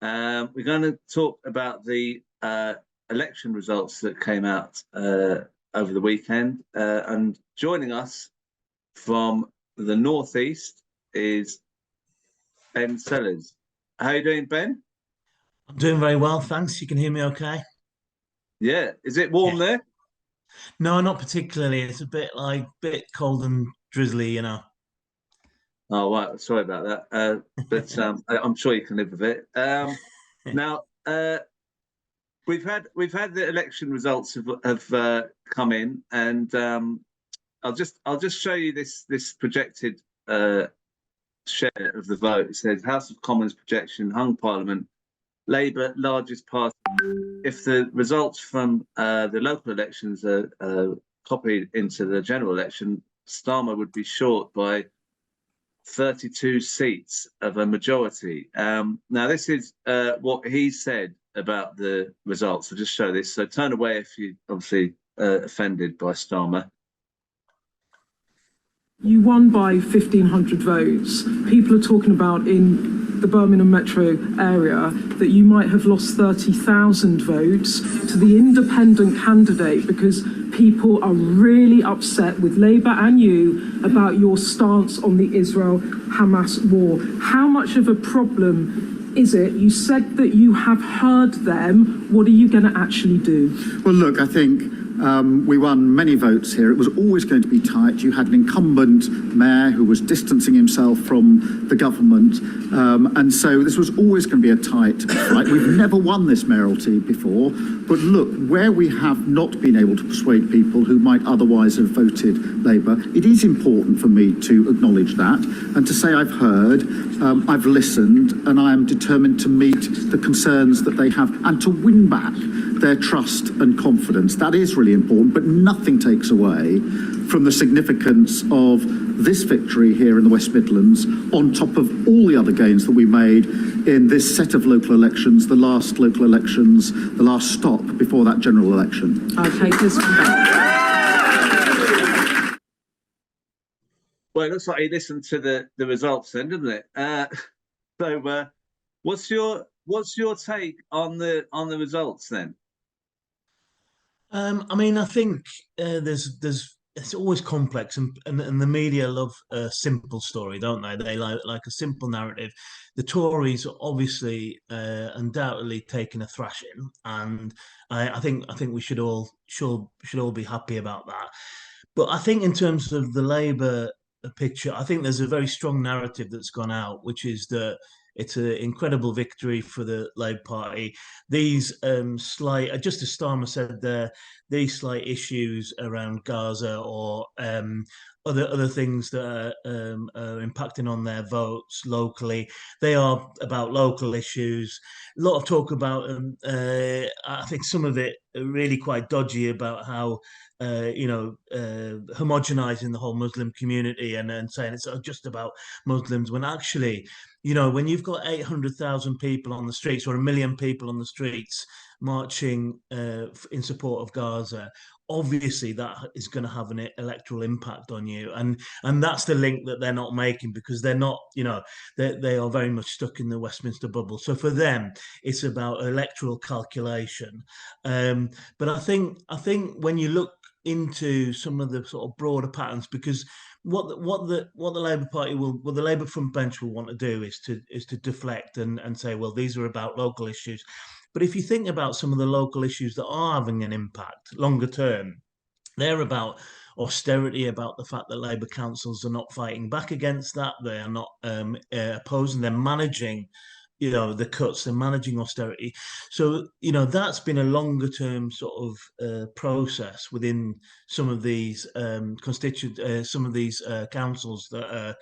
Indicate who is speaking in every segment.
Speaker 1: We're going to talk about the election results that came out over the weekend. And joining us from the northeast is Ben Sellers. How are you doing, Ben?
Speaker 2: I'm doing very well, thanks. You can hear me okay?
Speaker 1: Yeah. Is it
Speaker 2: Yeah.
Speaker 1: warm there?
Speaker 2: No, not particularly. It's a bit cold and drizzly, you know.
Speaker 1: Oh, right. Sorry about that. But I'm sure you can live with it. Now, we've had the election results have come in, and I'll just show you this projected share of the vote. It says House of Commons projection, hung Parliament, Labour largest party. If the results from the local elections are copied into the general election, Starmer would be short by 32 seats of a majority. Now, this is what he said about the results. I'll just show this. So turn away if you obviously offended by Starmer.
Speaker 3: You won by 1,500 votes. People are talking about in the Birmingham metro area that you might have lost 30,000 votes to the independent candidate because people are really upset with Labour and you about your stance on the Israel-Hamas war. How much of a problem is it? You said that you have heard them. What are you going to actually do?
Speaker 4: Well, look, I think we won many votes here. It was always going to be tight. You had an incumbent mayor who was distancing himself from the government. And so this was always going to be a tight fight. We've never won this mayoralty before. But look, where we have not been able to persuade people who might otherwise have voted Labour, it is important for me to acknowledge that and to say I've heard, I've listened, and I am determined to meet the concerns that they have and to win back their trust and confidence. That is really important, but nothing takes away from the significance of this victory here in the West Midlands on top of all the other gains that we made in this set of local elections, the last local elections, the last stop before that general election.
Speaker 3: I'll take this one back.
Speaker 1: Well, it looks like he listened to the results then, didn't it? So what's your take on the results then?
Speaker 2: I mean, I think there's it's always complex, and the media love a simple story, don't they? They like a simple narrative. The Tories are obviously undoubtedly taking a thrashing, and I think we should all be happy about that. But I think in terms of the Labour picture, I think there's a very strong narrative that's gone out, which is that it's an incredible victory for the Labour Party. These just as Starmer said there, these slight issues around Gaza or other things that are impacting on their votes locally, they are about local issues. A lot of talk about, I think some of it really quite dodgy about how homogenizing the whole Muslim community and saying it's just about Muslims when actually, when you've got 800,000 people on the streets or 1 million people on the streets marching in support of Gaza, obviously that is going to have an electoral impact on you, and that's the link that they're not making because they're not, they are very much stuck in the Westminster bubble. So for them, it's about electoral calculation. But I think when you look into some of the sort of broader patterns, because what the Labour Party what the Labour front bench will want to do is to deflect and say, well, these are about local issues. But if you think about some of the local issues that are having an impact longer term, they're about austerity, about the fact that Labour councils are not fighting back against that. They are not opposing. They're managing, the cuts. They're managing austerity. So, that's been a longer term sort of process within some of these some of these councils that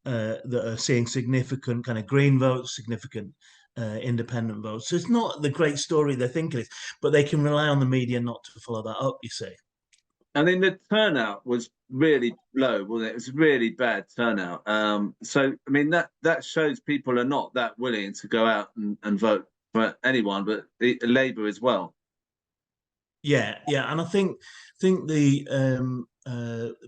Speaker 2: are seeing significant kind of Green votes, significant independent votes. So it's not the great story they think it is, but they can rely on the media not to follow that up, you see.
Speaker 1: I mean, the turnout was really low, wasn't it? It was really bad turnout. So, I mean, that shows people are not that willing to go out and vote for anyone, but Labour as well.
Speaker 2: Yeah, and I think the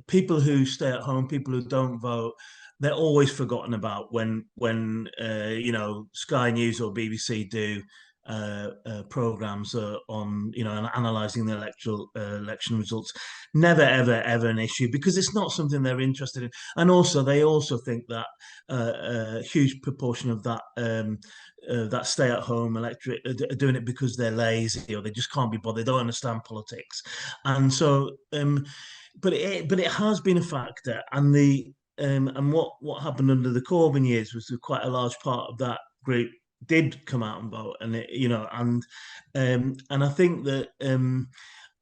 Speaker 2: people who stay at home, people who don't vote, they're always forgotten about when you know, Sky News or BBC do programs on, you know, and analysing the election results. Never ever an issue, because it's not something they're interested in. And also they also think that a huge proportion of that stay-at-home electorate are doing it because they're lazy or they just can't be bothered. They don't understand politics, and so but it has been a factor, and and what happened under the Corbyn years was that quite a large part of that group did come out and vote, and you know, and I think that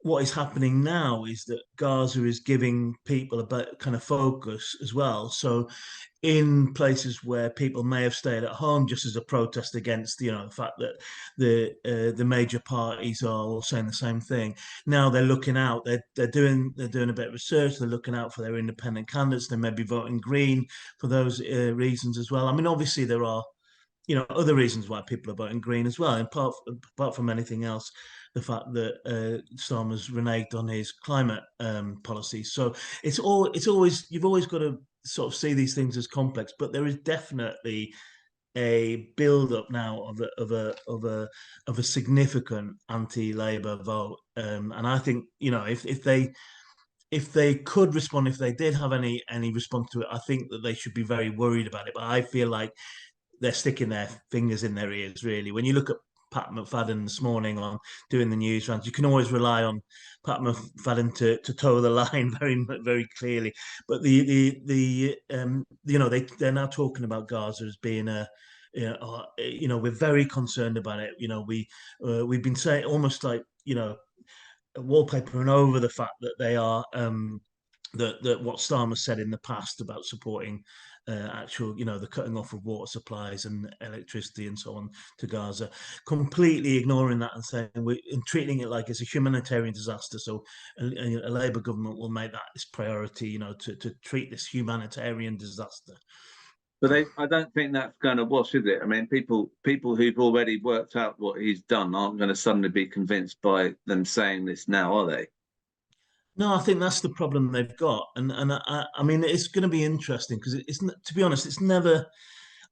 Speaker 2: what is happening now is that Gaza is giving people a bit kind of focus as well. So in places where people may have stayed at home just as a protest against, you know, the fact that the major parties are all saying the same thing, now they're looking out. They're doing a bit of research. They're looking out for their independent candidates. They may be voting Green for those reasons as well. I mean, obviously there are, you know, other reasons why people are voting Green as well, apart from anything else, the fact that Starmer's reneged on his climate policies. So it's always, you've always got to sort of see these things as complex, but there is definitely a build-up now of a significant anti-Labour vote, and I think, you know, if they could respond, if they did have any response to it, I think that they should be very worried about it. But I feel like they're sticking their fingers in their ears, really. When you look at Pat McFadden this morning on doing the news rounds, you can always rely on Pat McFadden to toe the line very clearly. But you know, they're now talking about Gaza as being a, you know, we're very concerned about it. You know, we've been saying almost like, you know, wallpapering over the fact that they are that what Starmer said in the past about supporting actual, you know, the cutting off of water supplies and electricity and so on to Gaza, completely ignoring that and saying and treating it like it's a humanitarian disaster. So a Labour government will make that its priority, you know, to treat this humanitarian disaster.
Speaker 1: But I don't think that's going to wash, is it? I mean, people who've already worked out what he's done aren't going to suddenly be convinced by them saying this now, are they?
Speaker 2: No, I think that's the problem they've got, and I mean, it's going to be interesting because it's, to be honest, it's never.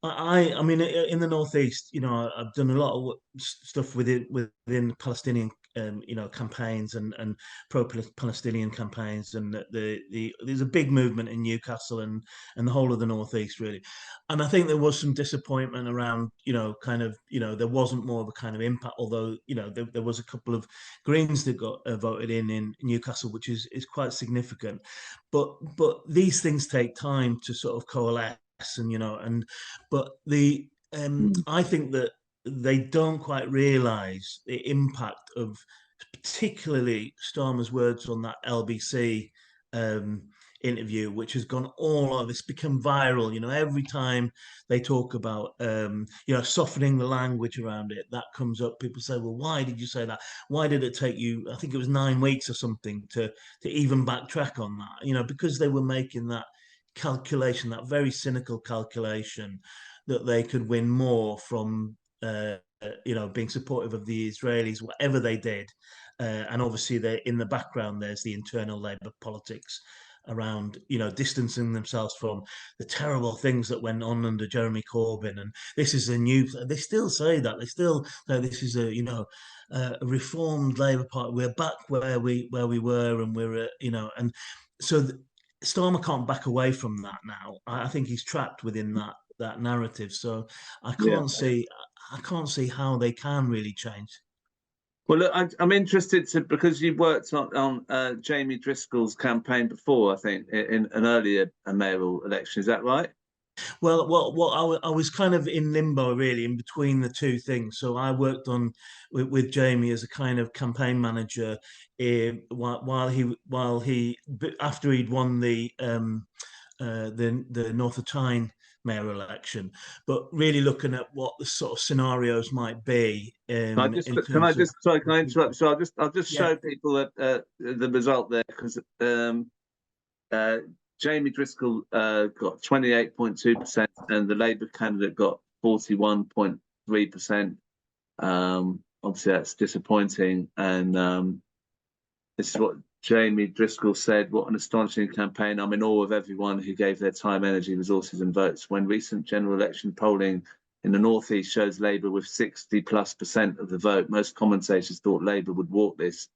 Speaker 2: I mean, in the northeast, you know, I've done a lot of stuff within Palestinian, you know, campaigns and pro-Palestinian campaigns, and there's a big movement in Newcastle and the whole of the northeast, really. And I think there was some disappointment around, you know, kind of, you know, there wasn't more of a kind of impact, although, you know, there was a couple of Greens that got voted in Newcastle, which is quite significant. But these things take time to sort of coalesce, and, you know, but I think that they don't quite realise the impact of particularly Starmer's words on that LBC interview, which has gone all over. It's become viral. You know, every time they talk about, you know, softening the language around it, that comes up. People say, well, why did you say that? Why did it take you, I think it was 9 weeks or something to even backtrack on that? You know, because they were making that calculation, that very cynical calculation, that they could win more from, you know, being supportive of the Israelis, whatever they did. And obviously, in the background, there's the internal Labour politics around, you know, distancing themselves from the terrible things that went on under Jeremy Corbyn. And this is they still say that. They still say this is a, you know, a reformed Labour Party. We're back where we were, and we're, you know, and so Starmer can't back away from that now. I think he's trapped within that narrative. So I can't see how they can really change.
Speaker 1: Well, look, I'm interested because you worked on Jamie Driscoll's campaign before, I think, in an earlier mayoral election. Is that right?
Speaker 2: Well, I was kind of in limbo, really, in between the two things. So I worked with Jamie as a kind of campaign manager while he after he'd won the North of Tyne mayoral election, but really looking at what the sort of scenarios might be.
Speaker 1: Can I interrupt? So I'll just show people that the result there, because Jamie Driscoll got 28.2% and the Labour candidate got 41.3%. Obviously, that's disappointing, and this is what Jamie Driscoll said, "What an astonishing campaign. I'm in awe of everyone who gave their time, energy, resources and votes. When recent general election polling in the North East shows Labour with 60+% of the vote, most commentators thought Labour would walk this.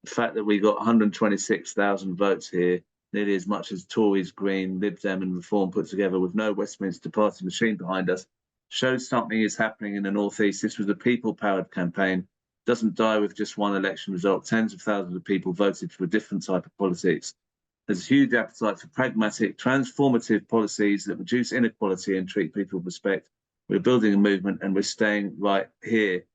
Speaker 1: The fact that we got 126,000 votes here, nearly as much as Tories, Green, Lib Dem and Reform put together with no Westminster Party machine behind us, shows something is happening in the North East. This was a people-powered campaign. Doesn't die with just one election result. Tens of thousands of people voted for a different type of politics. There's a huge appetite for pragmatic, transformative policies that reduce inequality and treat people with respect. We're building a movement and we're staying right here."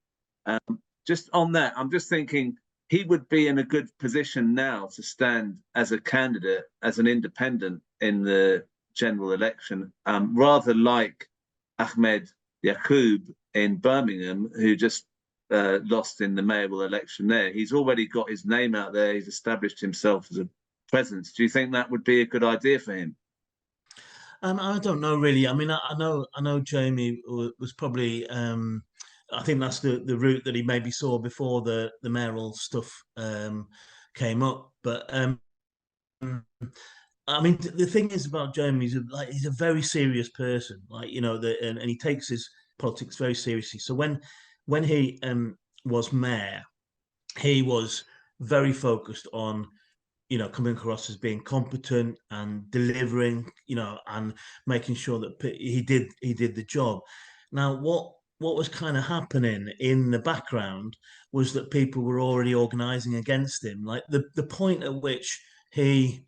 Speaker 1: Just on that, I'm just thinking he would be in a good position now to stand as a candidate, as an independent in the general election, rather like Ahmed Yaqub in Birmingham, who just lost in the mayoral election there. He's already got his name out there. He's established himself as a presence. Do you think that would be a good idea for him?
Speaker 2: I don't know really. I mean, I know Jamie was probably. I think that's the route that he maybe saw before the mayoral stuff came up. But I mean, the thing is about Jamie, he's a very serious person. Like, you know, and he takes his politics very seriously. So when he was mayor, he was very focused on, you know, coming across as being competent and delivering, you know, and making sure that he did the job. Now, what was kind of happening in the background was that people were already organising against him. Like the point at which he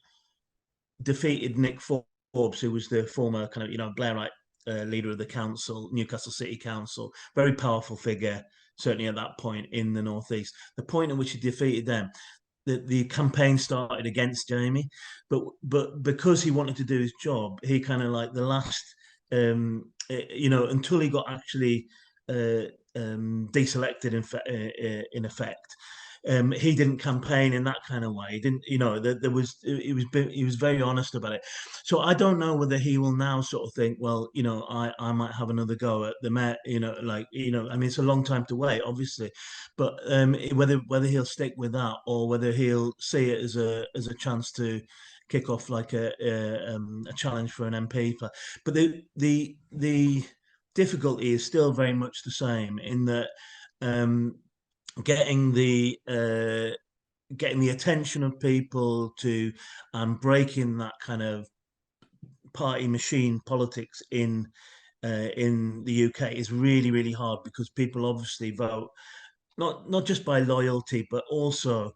Speaker 2: defeated Nick Forbes, who was the former kind of, you know, Blairite leader of the council, Newcastle City Council, very powerful figure, certainly at that point in the Northeast. The point at which he defeated them, the campaign started against Jamie, but because he wanted to do his job, he kind of like the last, you know, until he got actually deselected in effect. He didn't campaign in that kind of way. He didn't, you know, he was very honest about it. So I don't know whether he will now sort of think, well, you know, I might have another go at the mayor, you know, like, you know, I mean, it's a long time to wait, obviously, but whether he'll stick with that or whether he'll see it as a chance to kick off like a challenge for an MP. But the difficulty is still very much the same in that. Getting the attention of people to breaking that kind of party machine politics in the UK is really, really hard because people obviously vote not just by loyalty, but also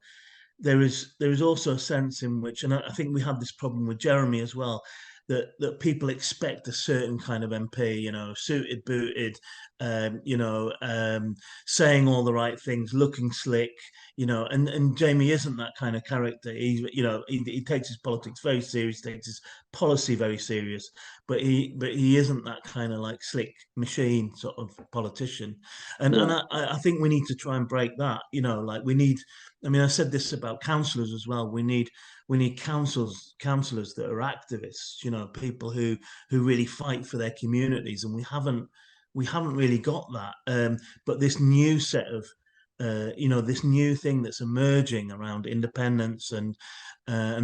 Speaker 2: there is also a sense in which, and I think we have this problem with Jeremy as well, that people expect a certain kind of MP, you know, suited, booted, you know, saying all the right things, looking slick, you know, and Jamie isn't that kind of character. You know, he takes his politics very serious, takes his policy very serious, but he isn't that kind of like slick machine sort of politician, and I think we need to try and break that. You know, like we need. I mean, I said this about councillors as well. We need councillors that are activists. You know, people who really fight for their communities, and we haven't really got that. But this new set of you know, this new thing that's emerging around independence and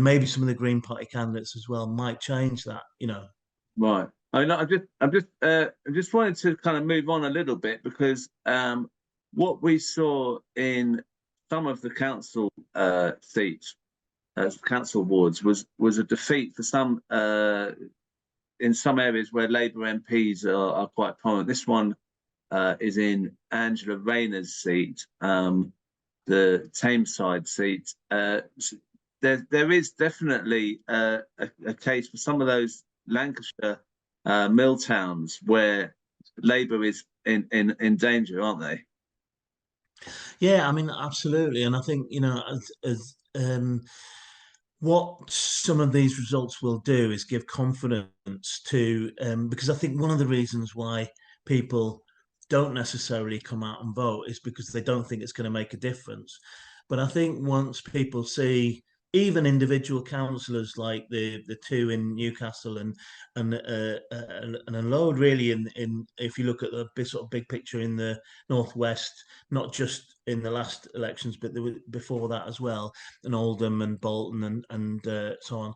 Speaker 2: maybe some of the Green Party candidates as well might change that. You know,
Speaker 1: right. I just wanted to kind of move on a little bit because what we saw in some of the council seats, council wards, was a defeat for some in some areas where Labour MPs are quite prominent. This one is in Angela Rayner's seat, the Tameside seat. There is definitely a case for some of those Lancashire mill towns where Labour is in danger, aren't they?
Speaker 2: Yeah, I mean, absolutely, and I think, you know, as what some of these results will do is give confidence to, because I think one of the reasons why people don't necessarily come out and vote is because they don't think it's going to make a difference. But I think once people see even individual councillors like the two in Newcastle and a load really in if you look at the sort of big picture in the northwest, not just in the last elections, but before that as well, and Oldham and Bolton and so on.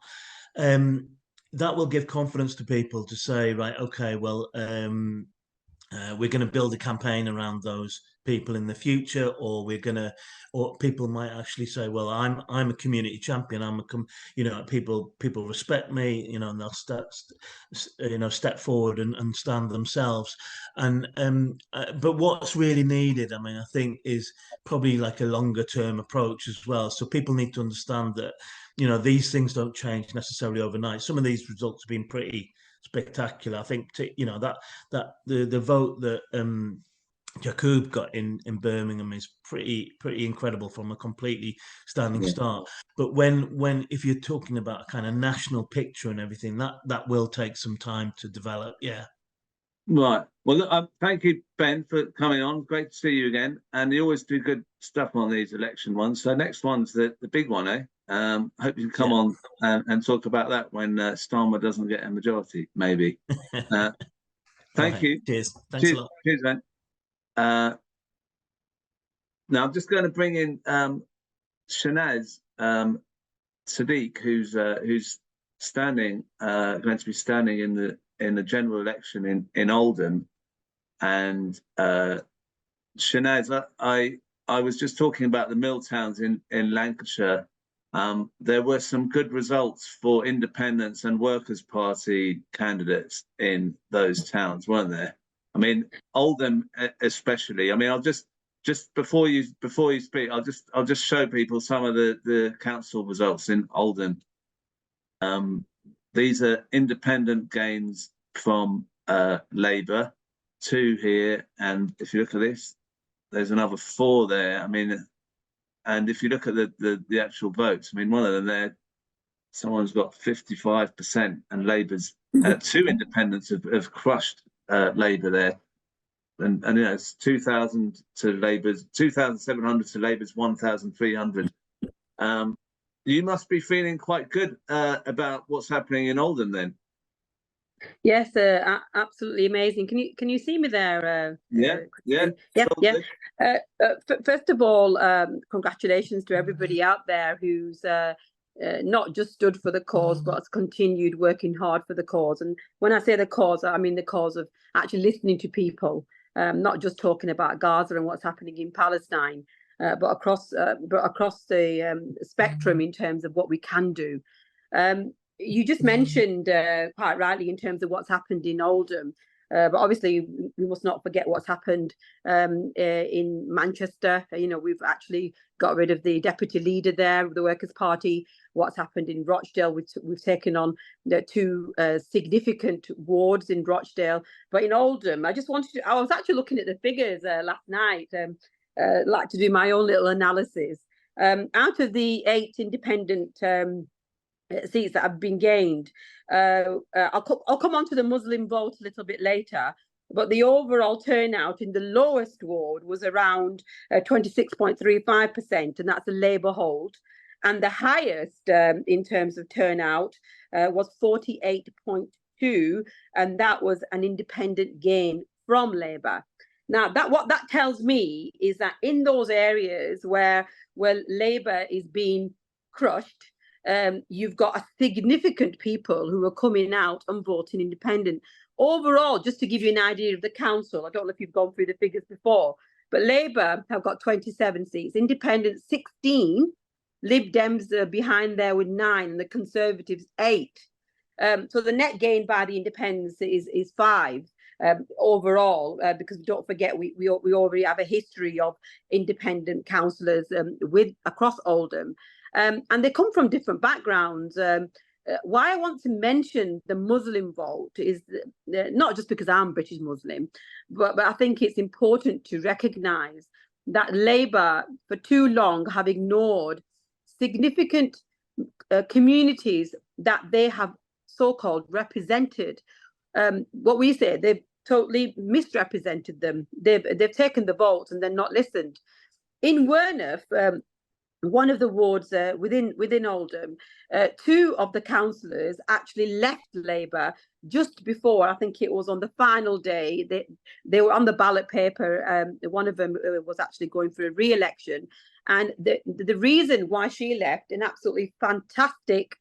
Speaker 2: That will give confidence to people to say, right, okay, well, we're going to build a campaign around those people in the future, or or people might actually say, well, I'm a community champion. People respect me, and they'll step forward and stand themselves. And but what's really needed, I mean, I think, is probably like a longer term approach as well. So people need to understand that, these things don't change necessarily overnight. Some of these results have been pretty spectacular. I think that the vote that Jacob got in Birmingham is pretty incredible from a completely standing start. But if you're talking about a kind of national picture and everything, that will take some time to develop. Yeah.
Speaker 1: Right. Well, look, thank you, Ben, for coming on. Great to see you again. And you always do good stuff on these election ones. So next one's the big one, eh? Hope you can come on and talk about that when Starmer doesn't get a majority, maybe. Thank you.
Speaker 2: Cheers. Thanks a lot.
Speaker 1: Cheers, Ben. Now I'm just going to bring in Shanaz Saddique, who's going to be standing in the general election in Oldham. And Shanaz, I was just talking about the mill towns in Lancashire. There were some good results for independents and Workers' Party candidates in those towns, weren't there? I mean, Oldham especially. I mean, I'll just before you speak, I'll just show people some of the council results in Oldham. These are independent gains from Labour, 2 here, and if you look at this, there's another 4 there. I mean, and if you look at the actual votes, I mean, one of them there, someone's got 55%, and Labour's 2 independents have crushed Labour there, and it's 2,000 to Labour's 2,700 to Labour's 1,300. You must be feeling quite good about what's happening in Oldham then.
Speaker 5: Yes, absolutely amazing. Can you see me there?
Speaker 1: Yeah.
Speaker 5: First of all, congratulations to everybody out there who's not just stood for the cause, but has continued working hard for the cause. And when I say the cause, I mean the cause of actually listening to people, not just talking about Gaza and what's happening in Palestine, but across the spectrum in terms of what we can do. You just mentioned quite rightly in terms of what's happened in Oldham, but obviously we must not forget what's happened in Manchester. We've actually got rid of the deputy leader there of the Workers' Party. What's happened in Rochdale, we've taken on the 2 significant wards in Rochdale. But in Oldham, I was actually looking at the figures last night, like to do my own little analysis. Out of the 8 independent seats that have been gained, I'll come on to the Muslim vote a little bit later, but the overall turnout in the lowest ward was around 26.35%, and that's a Labour hold, and the highest in terms of turnout was 48.2%, and that was an independent gain from Labour. Now, what that tells me is that in those areas where Labour is being crushed, you've got a significant people who are coming out and voting independent. Overall, just to give you an idea of the council, I don't know if you've gone through the figures before, but Labour have got 27 seats, Independent 16, Lib Dems are behind there with 9, and the Conservatives 8. So the net gain by the Independents is 5 overall, because don't forget we already have a history of independent councillors across Oldham. And they come from different backgrounds. Why I want to mention the Muslim vote is not just because I'm British Muslim, but I think it's important to recognise that Labour for too long have ignored significant communities that they have so-called represented. What we say, they've totally misrepresented them. They've taken the vote and then not listened. In Werneth, one of the wards within Oldham, two of the councillors actually left Labour just before, I think it was on the final day. They were on the ballot paper. One of them was actually going for a re-election, and the reason why she left, an absolutely fantastic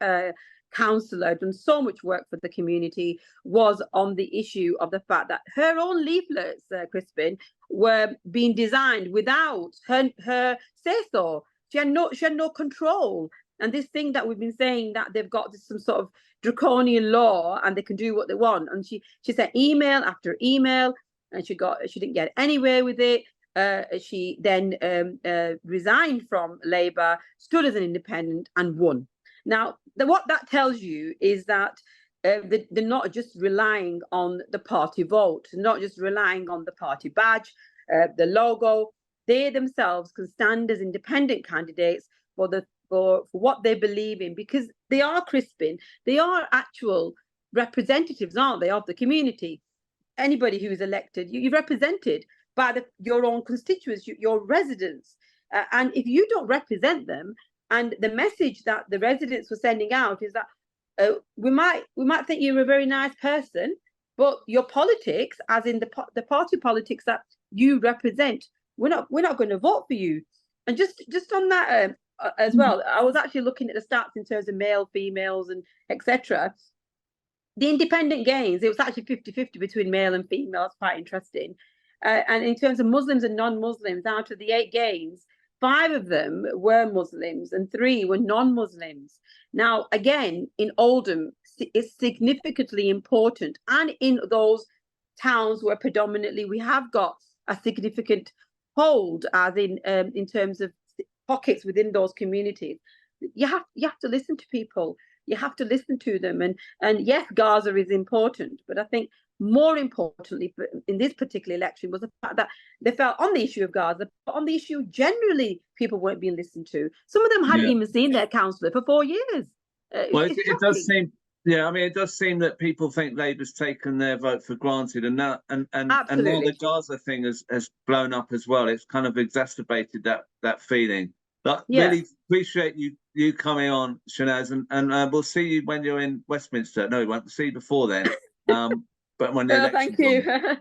Speaker 5: councillor, done so much work for the community, was on the issue of the fact that her own leaflets, Crispin, were being designed without her say-so. She had no control. And this thing that we've been saying, that they've got some sort of draconian law and they can do what they want. And she sent email after email, and she didn't get anywhere with it. She then resigned from Labour, stood as an independent, and won. Now, what that tells you is that they're not just relying on the party vote, not just relying on the party badge, the logo. They themselves can stand as independent candidates for what they believe in, because they are, Crispin, they are actual representatives, aren't they, of the community. Anybody who is elected, you're represented by your own constituents, your residents. And if you don't represent them, and the message that the residents were sending out is that we might think you're a very nice person, but your politics, as in the party politics that you represent, we're not going to vote for you. And just on that as well, I was actually looking at the stats in terms of male, females, and etc. The independent gains, it was actually 50-50 between male and female. That's quite interesting. And in terms of Muslims and non-Muslims, out of the 8 gains, 5 of them were Muslims and 3 were non-Muslims. Now, again, in Oldham, it's significantly important. And in those towns where predominantly we have got a significant hold, as in terms of pockets within those communities, you have to listen to people. You have to listen to them. And yes, Gaza is important, but I think more importantly in this particular election was the fact that they felt on the issue of Gaza, but on the issue generally, people weren't being listened to. Some of them hadn't even seen their councillor for 4 years.
Speaker 1: Well, it does seem, yeah, I mean, it does seem that people think Labour's taken their vote for granted, and now and now the Gaza thing has blown up as well. It's kind of exacerbated that feeling. But really appreciate you coming on, Shanaz, and we'll see you when you're in Westminster. No, we won't see you before then. But when the election's
Speaker 5: thank you.